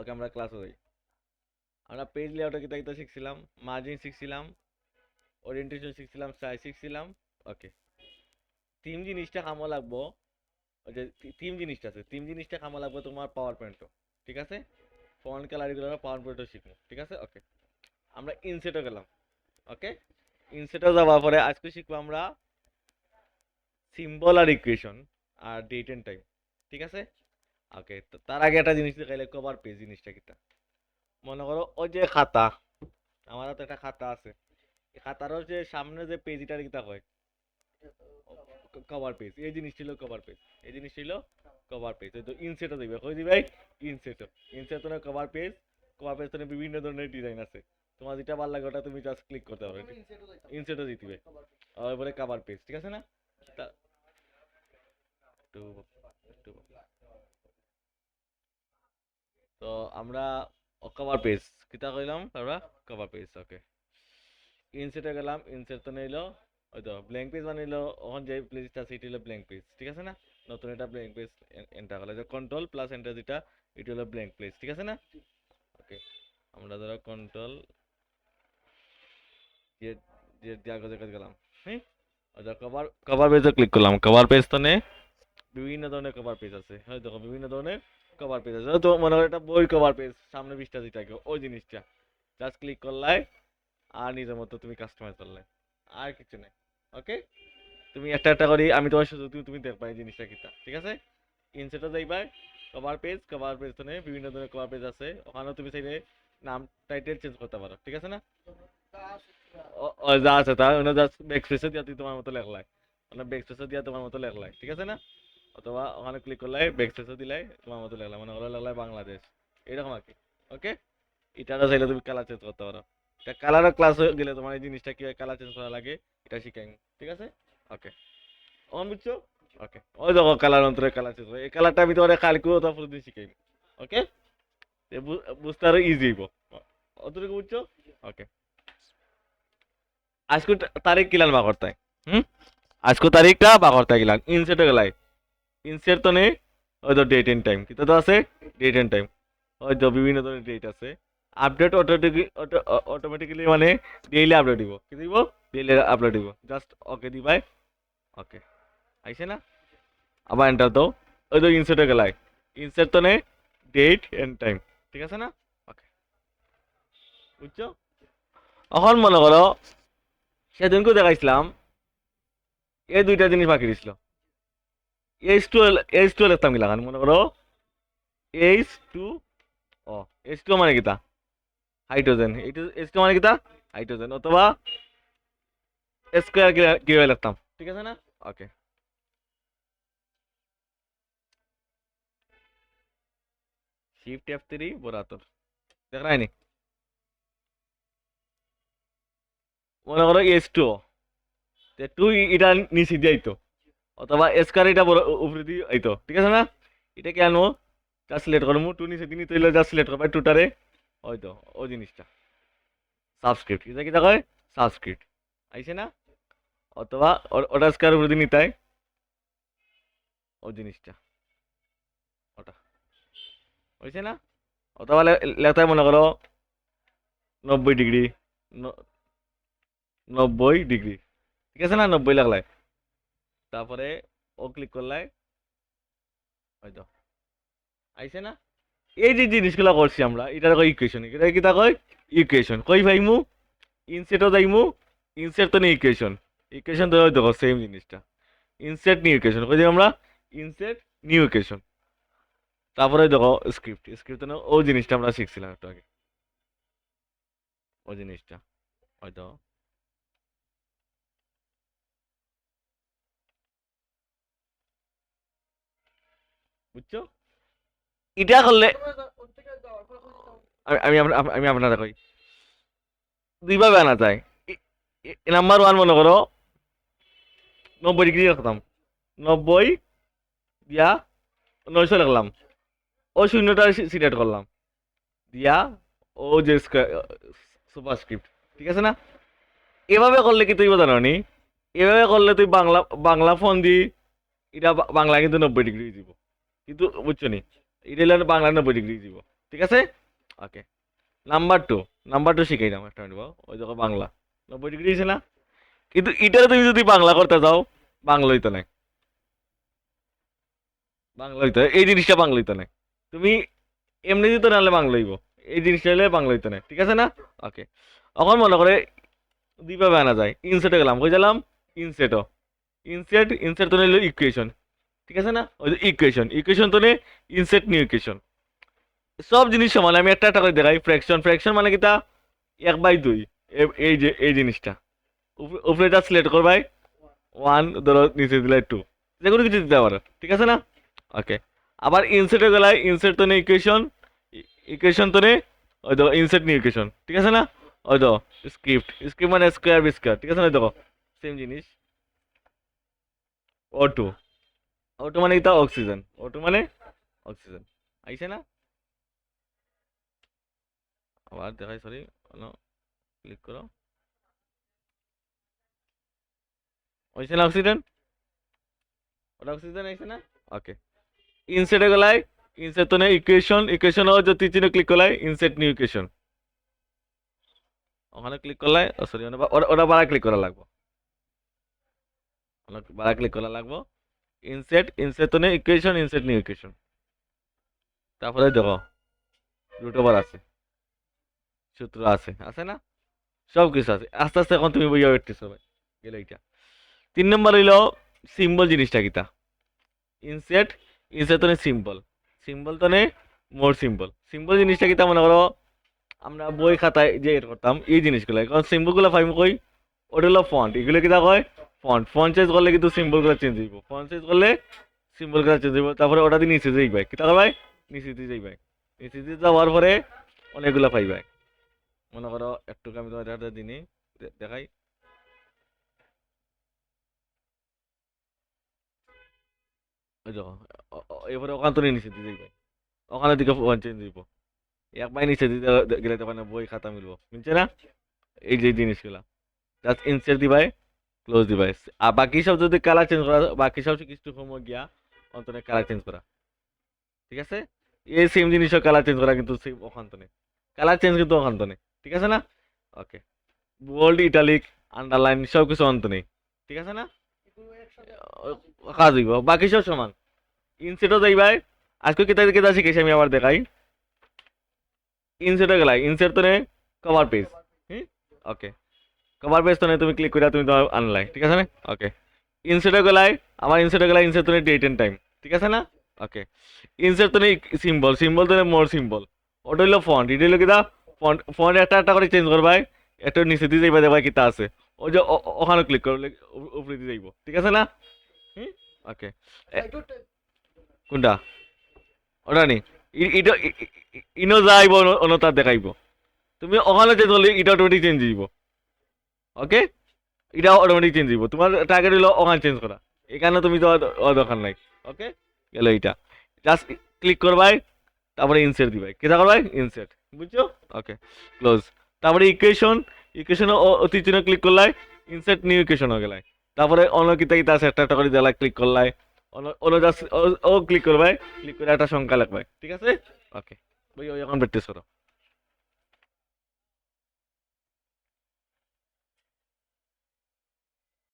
ওকে আমরা ক্লাসে যাই। আমরা পেজ লেআউটে কিতা কিতা শিখছিলাম, মার্জিন শিখছিলাম, ওরিয়েন্টেশন শিখছিলাম, সাইজ শিখছিলাম। ওকে, তিন জিনিসটা কামো লাগবো। ওই যে তিন জিনিসটা আছে, তিন জিনিসটা কামো লাগবে তোমার পাওয়ার পয়েন্টও। ঠিক আছে, ফন্ট কালার এগুলো পাওয়ার পয়েন্টও শিখবো। ঠিক আছে, ওকে। আমরা ইনসেটও গেলাম। ওকে, ইনসেটও যাওয়ার পরে আজকে শিখবো আমরা সিম্বল আর ইকুয়েশন আর ডেট এন্ড টাইম। ঠিক আছে, ওকে। তো তার আগে একটা জিনিস দেখাইলে কভার পেজ জিনিসটা কিতা। মনে করো ওই যে খাতা, আমার হাতে একটা খাতা আছে, এই খাতারও যে সামনে যে পেজটা কিতা হয়, কভার পেজ। এই জিনিস ছিল কভার পেজ, এই জিনিস ছিল কভার পেজ। তো ইনসেটও দিবে, কই দিবে? ইনসেটও। ইনসেট তো কভার পেজ, কভার পেজ তো বিভিন্ন ধরনের ডিজাইন আছে। তোমার যেটা ভালো লাগে ওটা তুমি জাস্ট ক্লিক করতে পারো। ইনসেটও দিতে হবে, আর বলে কভার পেজ। ঠিক আছে না? তা- একটু- একটু- তো আমরা কভার পেজ কিতা কইলাম আমরা, কভার পেজ। ওকে, ইনসেটে গেলাম, ইনসেট তো নিলো, ওই তো ব্ল্যাঙ্ক পেজ বানাইলো। ওখান যে পেজটা সেটি হলো ব্ল্যাঙ্ক পেজ। ঠিক আছে না? নতুন এটা ব্ল্যাঙ্ক পেজ এন্টার করলে যে কন্ট্রোল প্লাস এন্টার, যেটা এটি হলো ব্ল্যাঙ্ক পেজ। ঠিক আছে না? ওকে, আমরা ধরো কন্ট্রোল যে যে কাগজে কাজ গেলাম। হ্যাঁ, ওই যে কভার কভার পেজে ক্লিক করলাম। কভার পেজ তো নে বিভিন্ন ধরনের কভার পেজ আছে। হয় দেখো বিভিন্ন ধরনের কভার পেজ আছে। তো মনে করো এটা বই কভার পেজ, সামনে পৃষ্ঠা যেটা ওই জিনিসটা জাস্ট ক্লিক করলাই আর নিজের মতো তুমি কাস্টমাইজ করলে, আর কিছু নেই। ওকে, তুমি একটা একটা করি আমি তোমার সাথে, তুমি তুমি দেখবা এই জিনিসটা কিতা। ঠিক আছে, ইনসেটও যাইবা, কভার পেজ, কভার পেজ তো বিভিন্ন ধরনের কভার পেজ আছে। ওখানেও তুমি চাইলে নাম টাইটেল চেঞ্জ করতে পারো। ঠিক আছে না? যা আছে তা ওখানে জাস্ট ব্যাক স্পেসে দিয়া তুই তোমার মতো লেখলাই, মানে ব্যাক স্পেসে দিয়া তোমার মতো লেখলাই। ঠিক আছে না? অথবা ওখানে ক্লিক করলাই, ব্যাক স্পেসে দিলাই, তোমার মতো লেখলাই, মানে ওরা লেখলাই বাংলাদেশ, এরকম আর কি। ওকে, এটাটা চাইলে তুমি কালার চেঞ্জ করতে পারো। এটা কালারের ক্লাস হয়ে গেলে তোমার এই জিনিসটা কিভাবে কালার চেঞ্জ করা লাগে এটা শিখাই। ঠিক আছে, ওকে। অন বুঝছো? ওকে, ওই দেখো কালার অন্তরে কালার চেঞ্জ হয়, এই কালারটা আমি তোমার কালকেও তারপর দিন শিখাই। ওকে, বুঝতে আরো ইজি হইব। অতটুকু বুঝছো? ওকে, আজকে তারিখ কিলান বা করতাই। হুম, আজকে তারিখটা বা করতে গেলাম ইনসেটে গেলাই। ইনসেট তো নেই, ওই তো ডেট এন্ড টাইম কিন্তু তো আছে, ডেট এন্ড টাইম। ওই তো বিভিন্ন ধরনের ডেট আছে। আপডেট অটোমেটিক্যালি মানে ডেইলি আপলোড দিব, কি দিব? ডেইলি আপলোড দিব। জাস্ট ওকে দিবাই। ওকে, আইছে না? আবার এন্টার দাও। ওই তো ইনসার্টে গেলাই, ইনসার্ট তো নেই, ডেট এন্ড টাইম। ঠিক আছে না? ওকে, বুঝছো? এখন মনে করো সেদিনকে দেখাইছিলাম এই দুইটা জিনিস বাকি দিছিল। এইচ টু লিখতাম গিলা মনে করো, এইচ টু। ও, এইচ টু মানে কিতা? হাইড্রোজেন। এইচ টু মানে কিতা? হাইড্রোজেন। অথবা স্কোয়ার কিভাবে লিখতাম? ঠিক আছে না? ওকে, শিফট F3 বরাতর দেখ রাইনি। মনে করো এইচ টু, টু এটা নিচে দিয়ে আইতো, অথবা স্কোয়ার এটা বড় উপরে দিয়ে আইতো। ঠিক আছে না? এটা কি আনবো? জাস্ট সিলেক্ট করবো, টু নিচে দিনই তৈলে জাস্ট সিলেক্ট করবো টুটারে। হয়তো ওই জিনিসটা সাবস্ক্রিপ্ট, এটা কি কয়? সাবস্ক্রিপ্ট। আইছে না? অথবা ওটা স্কোয়ার উপরে দিয়ে নিতে হয়, ওই জিনিসটা ওটা হয়েছে না? অথবা লেখতে মনে করো 90 ডিগ্রি, 90 ডিগ্রি। ঠিক আছে না? 90 লাগলাই, তারপরে ও ক্লিক করলাই, হয়তো আইছে না? এই যে জিনিসগুলো করছি আমরা, এটা কই ইকুয়েশন। এটা কি তা কয়? ইকুয়েশন। কই পাইমু? ইনসেটও যাইমু, ইনসেট তো নেই ইকুয়েশন, ইকুয়েশন তো দেখো সেম জিনিসটা। ইনসেট নিউ ইকুয়েশন কই আমরা, ইনসেট নিউ ইকুয়েশন। তারপরে দেখো স্ক্রিপ্ট, স্ক্রিপ্ট তো ওই জিনিসটা আমরা শিখছিলাম একটু আগে, ওই জিনিসটা হয়তো বুঝছো? এটা করলে আমি আপনারা কই দুইভাবে আনা যায়। নাম্বার ওয়ান মনে করো 90 ডিগ্রি রাখতাম, 90 দিয়া 900 লিখলাম, ও শূন্যটা সিলেক্ট করলাম, দিয়া ও যে সুপারস্ক্রিপ্ট। ঠিক আছে না? এভাবে করলে কি তুই জানো নি? এভাবে করলে তুই বাংলা বাংলা ফোন দি, এটা বাংলা কিন্তু 90 ডিগ্রি দিব, কিন্তু বুঝছো নি? এটা হলো বাংলা 90 ডিগ্রি দিব। ঠিক আছে ওকে নাম্বার 2 শিখাইলাম একটা মিনিট ওই দেখো বাংলা 90 ডিগ্রি দিয়েছে না কিন্তু এটারে তুমি যদি বাংলা করতে যাও বাংলা হইতো না বাংলা হইতো এই জিনিসটা বাংলা হইতো না তুমি এমনি দিতে নাহলে বাংলা হইব এই জিনিসটা হলে বাংলা হইতো না ঠিক আছে না ওকে এখন মনে করে দুইভাবে আনা যায় ইনসেটে গেলাম কই গেলাম ইনসেটও ইনসেট তো নিলো ইকুয়েশন ঠিক আছে না ওই যে ইকুয়েশন তো নেই ইনসেট নিউ ইকুয়েশন সব জিনিস সমান আমি একটা করে দেখাই ফ্র্যাকশন মানে কিটা 1/2 এই যে এই জিনিসটা উপরে এটা সিলেক্ট করবাই 1 ধরো নিচে দিলে 2 যে কোনো কিছু দিতে পারো ঠিক আছে না ওকে আবার ইনসেটে গেলাই ইনসেট তো নেই ইকুয়েশন তো নেই ওই দেখো ইনসেট নিউ ইকুয়েশন ঠিক আছে না ওই দেখো স্ক্রিপ্ট মানে স্কোয়ার বি স্কোয়ার ঠিক আছে না দেখো সেম জিনিস O2 O2 মানে এটা O2 মানে অক্সিজেন আইছে না আবার দেখাই সরি ক্লিক করো হয়েছে না অক্সিজেন ওটা অক্সিজেন আইছে না ওকে ইনসেটে গেলাই ইনসেট তো নেই ইকুয়েশন ও যদি চিহ্ন ক্লিক করলাই ইনসেট নিউ ইকুয়েশন ওখানে ক্লিক করলাই সরি ওটা বাড়া ক্লিক করা লাগবো বাড়া ক্লিক করা লাগবো ইনসেট তো নেই ইনসেট নিউ ইকুয়েশন তারপরে দেখো রুট ওভার আছে সূত্র আছে না সব কিছু আছে আস্তে আস্তে এখন তুমি বইয়া উঠতেছো ভাই গেলে এইটা 3 নম্বর হইল সিম্বল জিনিসটা কিতা ইনসেট তো নেই সিম্বল তো নেই মোর সিম্বল জিনিসটা কিতা মনে করো আমরা বই খাতায় যে এর করতাম এই জিনিসগুলো কারণ সিম্বলগুলো ফাইম কই ওটা হলো ফন্ট এগুলো কিতা কয় ফন্ট চেঞ্জ করলে কিন্তু সিম্বলগুলো চেঞ্জ হইব ফন্ট চেঞ্জ করলে সিম্বলগুলো চেঞ্জ হইব তারপরে ওটা দিয়ে নিচে যাই ভাই কিতা ভাই নিচে দিয়ে যাই ভাই নিচে দিয়ে যাওয়ার পরে অনেকগুলো পাই ভাই মনে করো একটু আমি তোমার একটা দিনই দেখাই ওই দেখো এবারে ওখান তো নিচে দিয়ে যাই ভাই ওখানে দিকে ফন্ট চেঞ্জ হইব একবার নিচে দিতে গেলে তখন বই খাতা মিলবো বুঝছে না এই যে জিনিসগুলা জাস্ট ইনসার্ট দিবাই ক্লোজ দিবাই আর বাকি সব যদি কালার চেঞ্জ করা বাকি সব কিছু সময় গিয়া অন্তনে কালার চেঞ্জ করা ঠিক আছে এই সেম জিনিসও কালার চেঞ্জ করা কিন্তু সেম ওখান তো নেই কালার চেঞ্জ কিন্তু ওখান তো নেই ঠিক আছে না ওকে বোল্ড ইটালিক আন্ডারলাইন সব কিছু অন্ত নেই ঠিক আছে না কাজ হইব বাকি সব সমান ইনসেটও যাইবাই আজকে কেতা কেতা শিখেছি আমি আবার দেখাই ইনসেটে গেলাই ইনসেট তো নেই cover page okay cover page তো নেই তুমি ক্লিক করে তুমি তোমার আনলাই ঠিক আছে না ওকে ইনসেটে গেলাই ইনসেট তো নেই ডেট এন্ড টাইম ঠিক আছে না ওকে ইনসেট তো নেই সিম্বল তো নেই মোর সিম্বল ওটা হইলো ফন্ট এটা হইলো কিতা ফন্ট একটা করে চেঞ্জ করবাই একটা নিচে দিয়ে যাইবা দেখবা কিতা আছে ওই যে ওখানে ক্লিক করলে উপরে দিয়ে যাইব ঠিক আছে না ওকে কোনটা ওটা নি এটা ইনো যাইব অনতা দেখাইব তুমি ওখানে চেঞ্জ করলে এটা অটোমেটিক চেঞ্জ হইব ওকে এটা অটোমেটিক চেঞ্জ হইব তোমার টার্গেট হইলো ওখানে চেঞ্জ করা এখানে তুমি তো দরকার নাই ওকে গেল এইটা জাস্ট ক্লিক করবাই তারপরে ইনসার্ট দিবাই কেটা করবাই ইনসার্ট বুঝছো ওকে ক্লোজ তারপরে ইকুয়েশন অতি চিহ্ন ক্লিক করলাই ইনসার্ট নিউ ইকুয়েশন হয়ে গেলাই তারপরে অন্য কিতা কিতা আছে একটা করে দিলা ক্লিক করলাই অন্য জাস্ট ও ক্লিক করবাই ক্লিক করে একটা সংখ্যা লিখবাই ঠিক আছে ওকে বই এখন প্র্যাকটিস করো